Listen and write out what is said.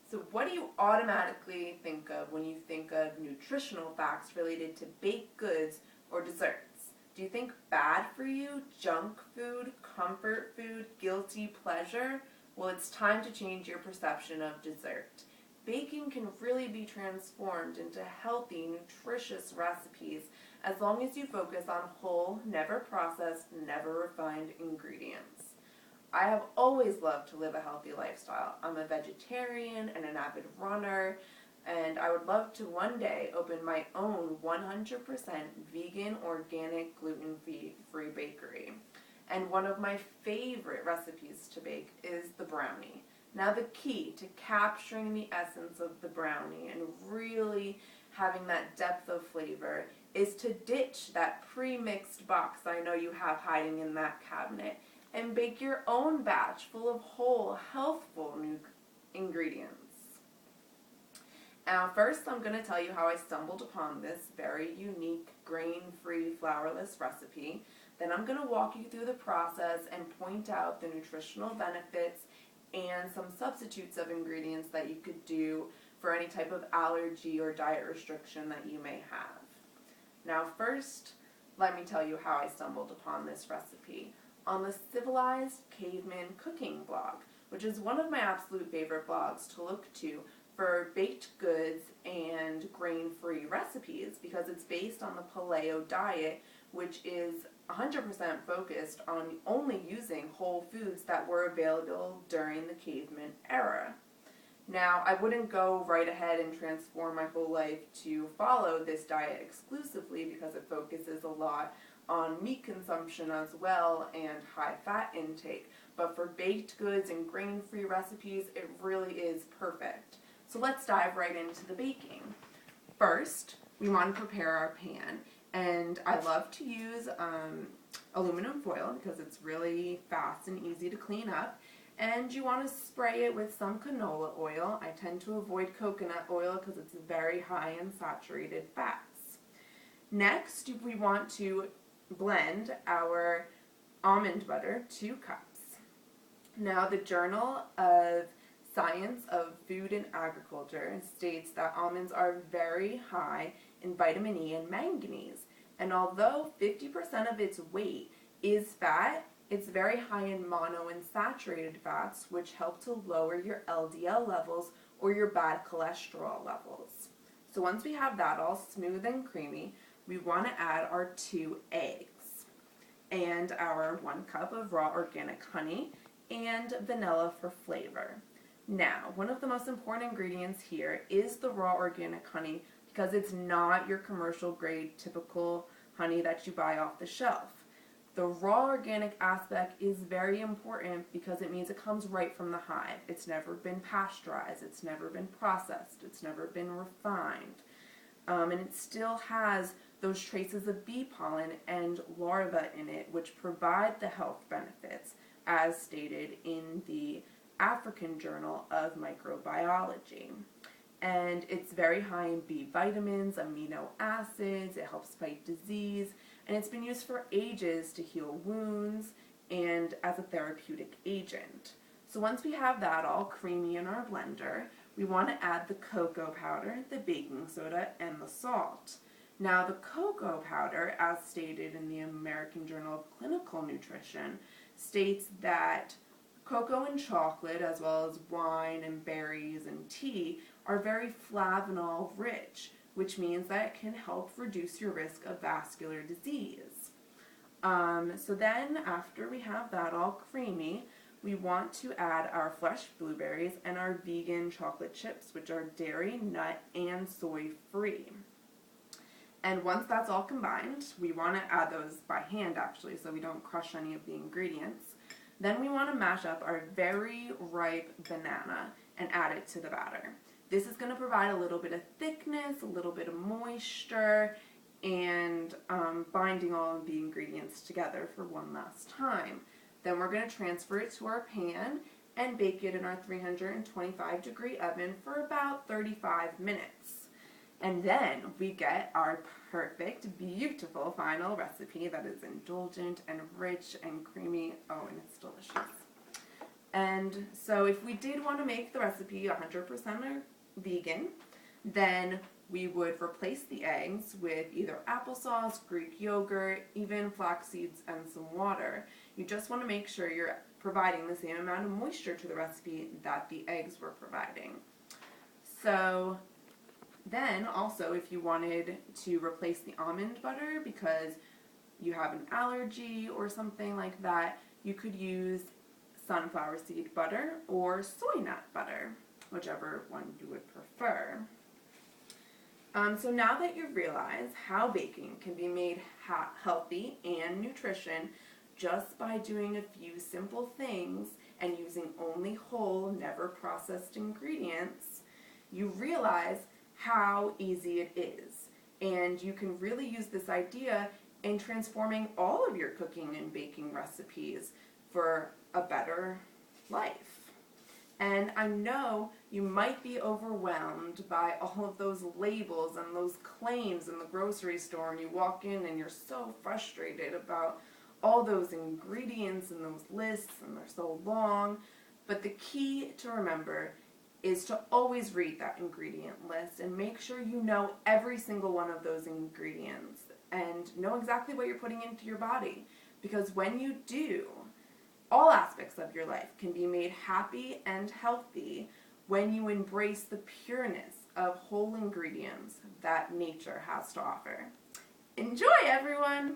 So what do you automatically think of when you think of nutritional facts related to baked goods or desserts? Do you think bad for you, junk food, comfort food, guilty pleasure? Well, it's time to change your perception of dessert. Baking can really be transformed into healthy, nutritious recipes as long as you focus on whole, never processed, never refined ingredients. I have always loved to live a healthy lifestyle. I'm a vegetarian and an avid runner, and I would love to one day open my own 100% vegan, organic, gluten-free bakery. And one of my favorite recipes to bake is the brownie. Now the key to capturing the essence of the brownie and really having that depth of flavor is to ditch that pre-mixed box I know you have hiding in that cabinet and bake your own batch full of whole, healthful new ingredients. Now, first I'm going to tell you how I stumbled upon this very unique grain-free, flourless recipe. Then I'm going to walk you through the process and point out the nutritional benefits and some substitutes of ingredients that you could do for any type of allergy or diet restriction that you may have. Now, first, let me tell you how I stumbled upon this recipe on the Civilized Caveman Cooking blog, which is one of my absolute favorite blogs to look to for baked goods and grain-free recipes because it's based on the paleo diet, which is 100% focused on only using whole foods that were available during the caveman era. Now, I wouldn't go right ahead and transform my whole life to follow this diet exclusively because it focuses a lot on meat consumption as well and high fat intake. But for baked goods and grain-free recipes, it really is perfect. So let's dive right into the baking. First, we want to prepare our pan. And I love to use aluminum foil because it's really fast and easy to clean up. And you want to spray it with some canola oil. I tend to avoid coconut oil because it's very high in saturated fats. Next, we want to blend our almond butter, 2 cups. Now, the Journal of Science of Food and Agriculture states that almonds are very high in vitamin E and manganese. And although 50% of its weight is fat, it's very high in monounsaturated fats, which help to lower your LDL levels or your bad cholesterol levels. So once we have that all smooth and creamy, we want to add our 2 eggs and our 1 cup of raw organic honey and vanilla for flavor. Now, one of the most important ingredients here is the raw organic honey because it's not your commercial grade typical honey that you buy off the shelf. The raw organic aspect is very important because it means it comes right from the hive. It's never been pasteurized, it's never been processed, it's never been refined. And it still has those traces of bee pollen and larvae in it, which provide the health benefits as stated in the African Journal of Microbiology. And it's very high in B vitamins, amino acids, it helps fight disease, and it's been used for ages to heal wounds and as a therapeutic agent. So once we have that all creamy in our blender, we want to add the cocoa powder, the baking soda, and the salt. Now the cocoa powder, as stated in the American Journal of Clinical Nutrition, states that cocoa and chocolate, as well as wine and berries and tea, are very flavanol rich, which means that it can help reduce your risk of vascular disease. So then, after we have that all creamy, we want to add our fresh blueberries and our vegan chocolate chips, which are dairy, nut, and soy free. And once that's all combined, we want to add those by hand actually, so we don't crush any of the ingredients. Then we want to mash up our very ripe banana and add it to the batter. This is going to provide a little bit of thickness, a little bit of moisture, and binding all of the ingredients together for one last time. Then we're going to transfer it to our pan and bake it in our 325-degree oven for about 35 minutes. And then we get our perfect, beautiful final recipe that is indulgent and rich and creamy. Oh, and it's delicious. And so if we did want to make the recipe 100% vegan, then we would replace the eggs with either applesauce, Greek yogurt, even flax seeds, and some water. You just want to make sure you're providing the same amount of moisture to the recipe that the eggs were providing. So then also, if you wanted to replace the almond butter because you have an allergy or something like that, you could use sunflower seed butter or soy nut butter, whichever one you would prefer. So now that you've realized how baking can be made healthy and nutrition just by doing a few simple things and using only whole, never processed ingredients, you realize how easy it is. And you can really use this idea in transforming all of your cooking and baking recipes for a better life. And I know you might be overwhelmed by all of those labels and those claims in the grocery store, and you walk in and you're so frustrated about all those ingredients and those lists, and they're so long. But the key to remember is to always read that ingredient list and make sure you know every single one of those ingredients and know exactly what you're putting into your body. Because when you do, all aspects of your life can be made happy and healthy when you embrace the pureness of whole ingredients that nature has to offer. Enjoy, everyone!